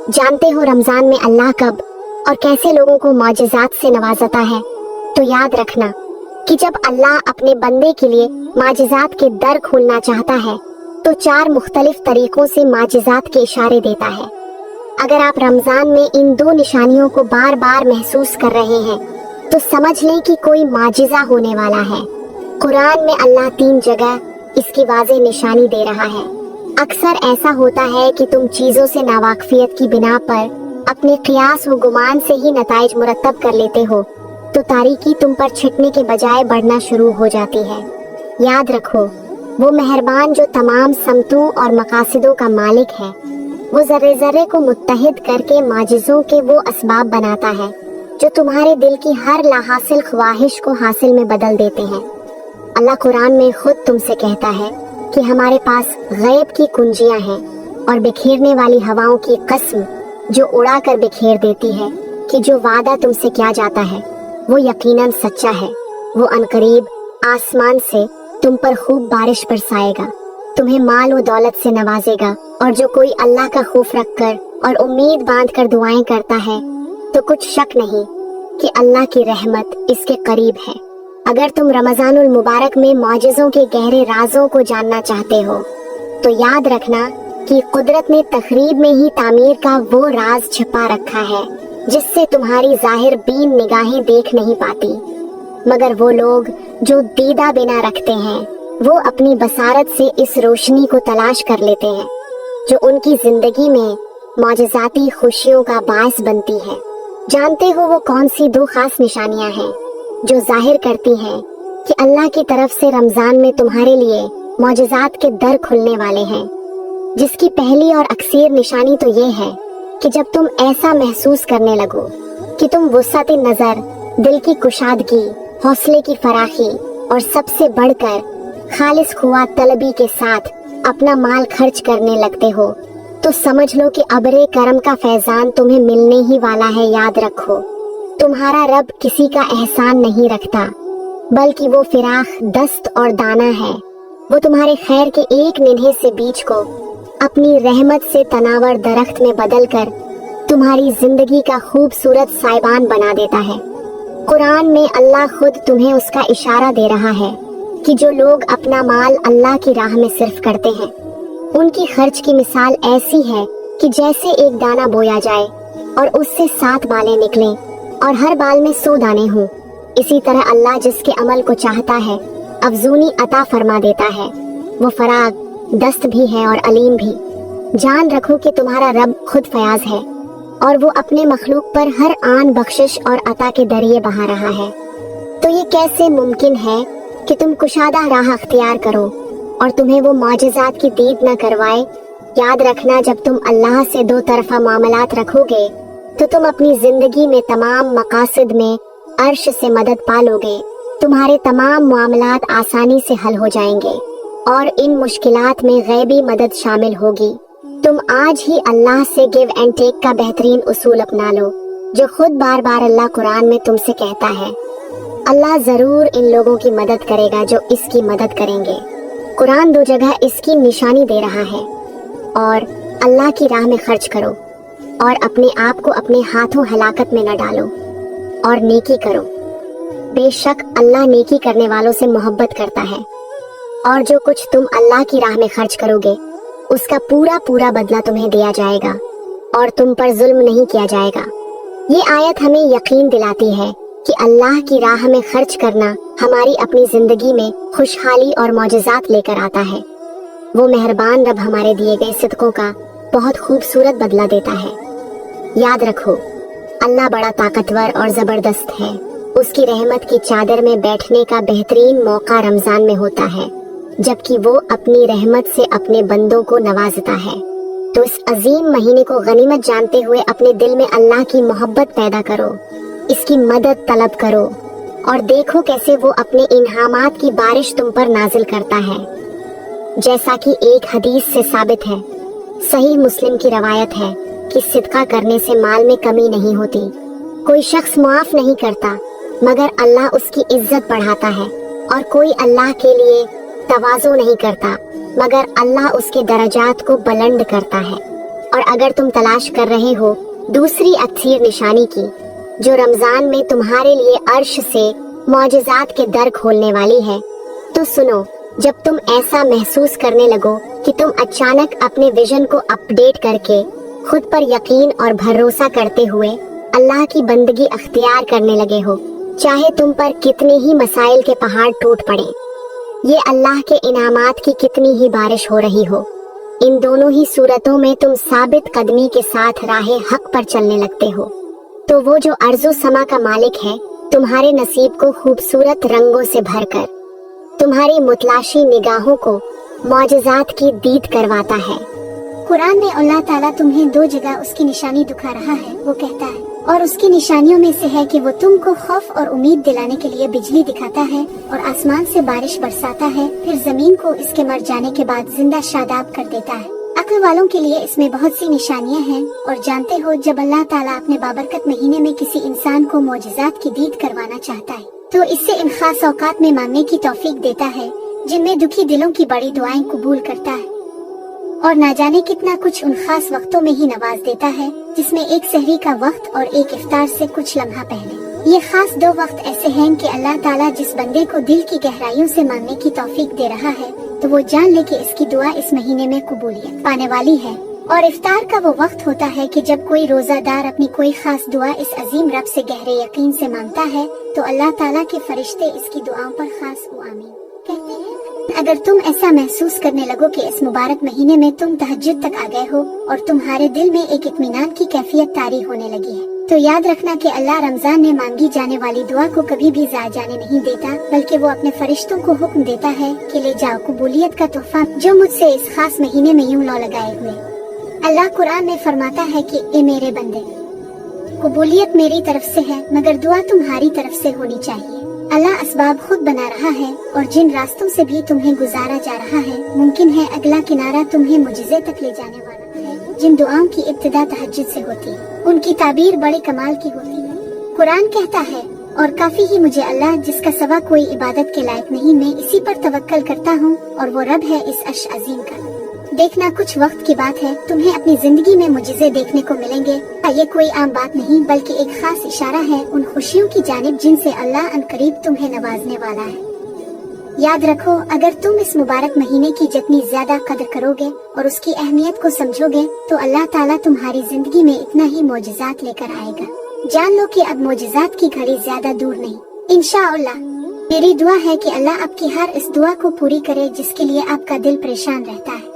जानते हो रमजान में अल्लाह कब और कैसे लोगों को मौजज़ात से नवाजता है? तो याद रखना कि जब अल्लाह अपने बंदे के लिए मौजज़ात के दर खोलना चाहता है तो 4 मुख्तलिफ तरीकों से मौजज़ात के इशारे देता है। अगर आप रमजान में इन 2 निशानियों को बार बार महसूस कर रहे हैं तो समझ लें कि कोई मौजज़ा होने वाला है। कुरान में अल्लाह 3 जगह इसकी वाज़ेह निशानी दे रहा है। अक्सर ऐसा होता है कि तुम चीजों से नावाकफियत की बिना पर अपने क़ियास व गुमान से ही नताइज मुरतब कर लेते हो तो तारीकी तुम पर छिटने के बजाय बढ़ना शुरू हो जाती है। याद रखो, वो मेहरबान जो तमाम समतों और मकासदों का मालिक है, वो ज़र्रे ज़र्रे को मुत्तहिद करके माजिज़ों के वो असबाब बनाता है जो तुम्हारे दिल की हर लाहासिल ख्वाहिश को हासिल में बदल देते हैं। अल्लाह कुरान में खुद तुमसे कहता है कि हमारे पास गैब की कुंजियां हैं और बिखेरने वाली हवाओं की कसम जो उड़ा कर बिखेर देती है कि जो वादा तुमसे किया जाता है वो यकीनन सच्चा है। वो अनकरीब आसमान से तुम पर खूब बारिश बरसाएगा, तुम्हें माल व दौलत से नवाजेगा, और जो कोई अल्लाह का खौफ रखकर और उम्मीद बांध कर दुआएं करता है तो कुछ शक नहीं कि अल्लाह की रहमत इसके करीब है। अगर तुम रमजानुल मुबारक में मौजज़ों के गहरे राजों को जानना चाहते हो तो याद रखना कि कुदरत ने तखरीब में ही तामीर का वो राज छिपा रखा है जिससे तुम्हारी जाहिर बीन निगाहें देख नहीं पाती, मगर वो लोग जो दीदा बिना रखते हैं वो अपनी बसारत से इस रोशनी को तलाश कर लेते हैं जो उनकी जिंदगी में मौजज़ाती खुशियों का बायस बनती है। जानते हो वो कौन सी 2 खास निशानियां हैं जो जाहिर करती हैं कि अल्लाह की तरफ से रमजान में तुम्हारे लिए मौजज़ात के दर खुलने वाले हैं? जिसकी पहली और अक्सर निशानी तो ये है कि जब तुम ऐसा महसूस करने लगो कि तुम वुसअत नज़र, दिल की कुशादगी, हौसले की फराखी और सबसे बढ़कर खालिस खुआ तलबी के साथ अपना माल खर्च करने लगते हो तो समझ लो कि अबरे करम का फैजान तुम्हें मिलने ही वाला है। याद रखो, तुम्हारा रब किसी का एहसान नहीं रखता, बल्कि वो फिराख दस्त और दाना है। वो तुम्हारे खैर के एक निन्हे से बीज को अपनी रहमत से तनावर दरख्त में बदलकर तुम्हारी जिंदगी का खूबसूरत साइबान बना देता है। कुरान में अल्लाह खुद तुम्हें उसका इशारा दे रहा है कि जो लोग अपना माल अल्लाह की राह में सिर्फ करते हैं उनकी खर्च की मिसाल ऐसी है कि जैसे एक दाना बोया जाए और उससे 7 बालें निकलें और हर बाल में 100 दाने हों। इसी तरह अल्लाह जिसके अमल को चाहता है अफजूनी अता फरमा देता है। वो फराग दस्त भी है और अलीम भी। जान रखो कि तुम्हारा रब खुद फयाज है और वो अपने मखलूक पर हर आन बख्शिश और अता के दरिए बहा रहा है। तो ये कैसे मुमकिन है कि तुम कुशादा राह अख्तियार करो और तुम्हें वो मौजज़ात की दीद न करवाए? याद रखना, जब तुम अल्लाह से 2 तरफा मामलात रखोगे तो तुम अपनी जिंदगी में तमाम मकासद में अर्श से मदद पालोगे। तुम्हारे तमाम मामलात आसानी से हल हो जाएंगे और इन मुश्किलात में गैबी मदद शामिल होगी। तुम आज ही अल्लाह से गिव एंड टेक का बेहतरीन उसूल अपना लो जो खुद बार बार अल्लाह कुरान में तुमसे कहता है। अल्लाह जरूर इन लोगों की मदद करेगा जो इसकी मदद करेंगे। कुरान 2 जगह इसकी निशानी दे रहा है। और अल्लाह की राह में खर्च करो और अपने आप को अपने हाथों हलाकत में न डालो और नेकी करो। बेशक अल्लाह नेकी करने वालों से मोहब्बत करता है और जो कुछ तुम अल्लाह की राह में खर्च करोगे उसका पूरा पूरा बदला तुम्हें दिया जाएगा और तुम पर जुल्म नहीं किया जाएगा। ये आयत हमें यकीन दिलाती है कि अल्लाह की राह में खर्च करना हमारी अपनी जिंदगी में खुशहाली और मौजज़ात लेकर आता है। वो मेहरबान रब हमारे दिए गए सिदकों का बहुत खूबसूरत बदला देता है। याद रखो, अल्लाह बड़ा ताकतवर और जबरदस्त है। उसकी रहमत की चादर में बैठने का बेहतरीन मौका रमजान में होता है, जबकि वो अपनी रहमत से अपने बंदों को नवाजता है। तो इस अजीम महीने को गनीमत जानते हुए अपने दिल में अल्लाह की मोहब्बत पैदा करो, इसकी मदद तलब करो और देखो कैसे वो अपने इन्हामात की बारिश तुम पर नाजिल करता है। जैसा कि एक हदीस से साबित है, सही मुस्लिम की रवायत है कि सिदका करने से माल में कमी नहीं होती। कोई शख्स मुआफ नहीं करता मगर अल्लाह उसकी इज्जत बढ़ाता है, और कोई अल्लाह के लिए तवाज़ो नहीं करता मगर अल्लाह उसके दरजात को बुलंद करता है। और अगर तुम तलाश कर रहे हो दूसरी अक्सीर निशानी की जो रमजान में तुम्हारे लिए अर्श से मौजिज़ात के दर खोलने वाली है, तो सुनो, जब तुम ऐसा महसूस करने लगो कि तुम अचानक अपने विजन को अपडेट करके खुद पर यकीन और भरोसा करते हुए अल्लाह की बंदगी अख्तियार करने लगे हो, चाहे तुम पर कितने ही मसाइल के पहाड़ टूट पड़े, ये अल्लाह के इनामात की कितनी ही बारिश हो रही हो, इन दोनों ही सूरतों में तुम साबित कदमी के साथ राहे हक पर चलने लगते हो, तो वो जो अर्ज़ो समा का मालिक है तुम्हारे नसीब को खूबसूरत रंगों से भरकर तुम्हारी मुतलाशी निगाहों को मौजिज़ात की दीद करवाता है। कुरान में अल्लाह ताला तुम्हें दो जगह उसकी निशानी दिखा रहा है। वो कहता है, और उसकी निशानियों में से है कि वो तुमको खौफ और उम्मीद दिलाने के लिए बिजली दिखाता है और आसमान से बारिश बरसाता है, फिर जमीन को इसके मर जाने के बाद जिंदा शादाब कर देता है। अक्ल वालों के लिए इसमें बहुत सी निशानियां हैं। और जानते हो, जब अल्लाह ताला अपने बाबरकत महीने में किसी इंसान को मौजिज़ात की दीद करवाना चाहता है तो इससे इन खास औकात में मांगने की तौफीक देता है जिनमें दुखी दिलों की बड़ी दुआएं कबूल करता है, और ना जाने कितना कुछ उन खास वक्तों में ही नवाज देता है जिसमें एक सहरी का वक्त और एक इफ्तार से कुछ लम्हा पहले। ये खास दो वक्त ऐसे हैं कि अल्लाह ताला जिस बंदे को दिल की गहराइयों से मांगने की तौफीक दे रहा है तो वो जान ले कि इसकी दुआ इस महीने में कबूलियत पाने वाली है। और इफ्तार का वो वक्त होता है कि जब कोई रोजादार अपनी कोई खास दुआ इस अजीम रब से गहरे यकीन से मांगता है तो अल्लाह ताला के फरिश्ते इसकी दुआओं पर खास आमीन कहते हैं। अगर तुम ऐसा महसूस करने लगो कि इस मुबारक महीने में तुम तहज्जुद तक आ गए हो और तुम्हारे दिल में एक इत्मीनान की कैफियत तारी होने लगी है, तो याद रखना कि अल्लाह रमजान में मांगी जाने वाली दुआ को कभी भी ज़ाया जाने नहीं देता, बल्कि वो अपने फरिश्तों को हुक्म देता है कि ले जाओ कबूलियत का तोहफा जो मुझसे इस खास महीने में यूं लौ लगाए हुए। अल्लाह कुरान में फरमाता है कि ए मेरे बंदे, कबूलियत मेरी तरफ से है मगर दुआ तुम्हारी तरफ से होनी चाहिए। अल्लाह असबाब खुद बना रहा है और जिन रास्तों से भी तुम्हें गुजारा जा रहा है मुमकिन है अगला किनारा तुम्हें मुजिज़े तक ले जाने वाला है। जिन दुआओं की इब्तिदा तहज्जुद से होती है उनकी ताबीर बड़े कमाल की होती है। कुरान कहता है, और काफी ही मुझे अल्लाह जिसका सवा कोई इबादत के लायक नहीं, मैं इसी पर तवक्कल करता हूँ और वो रब है इस अर्श अजीम का। देखना कुछ वक्त की बात है, तुम्हें अपनी जिंदगी में मुजिज़े देखने को मिलेंगे। ये कोई आम बात नहीं बल्कि एक खास इशारा है उन खुशियों की जानिब जिनसे अल्लाह अनकरीब तुम्हें नवाजने वाला है। याद रखो, अगर तुम इस मुबारक महीने की जितनी ज्यादा कदर करोगे और उसकी अहमियत को समझोगे तो अल्लाह ताला तुम्हारी जिंदगी में इतना ही मौजिज़ात लेकर आएगा। जान लो कि अब मौजिज़ात की घड़ी ज्यादा दूर नहीं। इंशाअल्लाह मेरी दुआ है कि अल्लाह आपकी हर इस दुआ को पूरी करे जिसके लिए आपका दिल परेशान रहता है।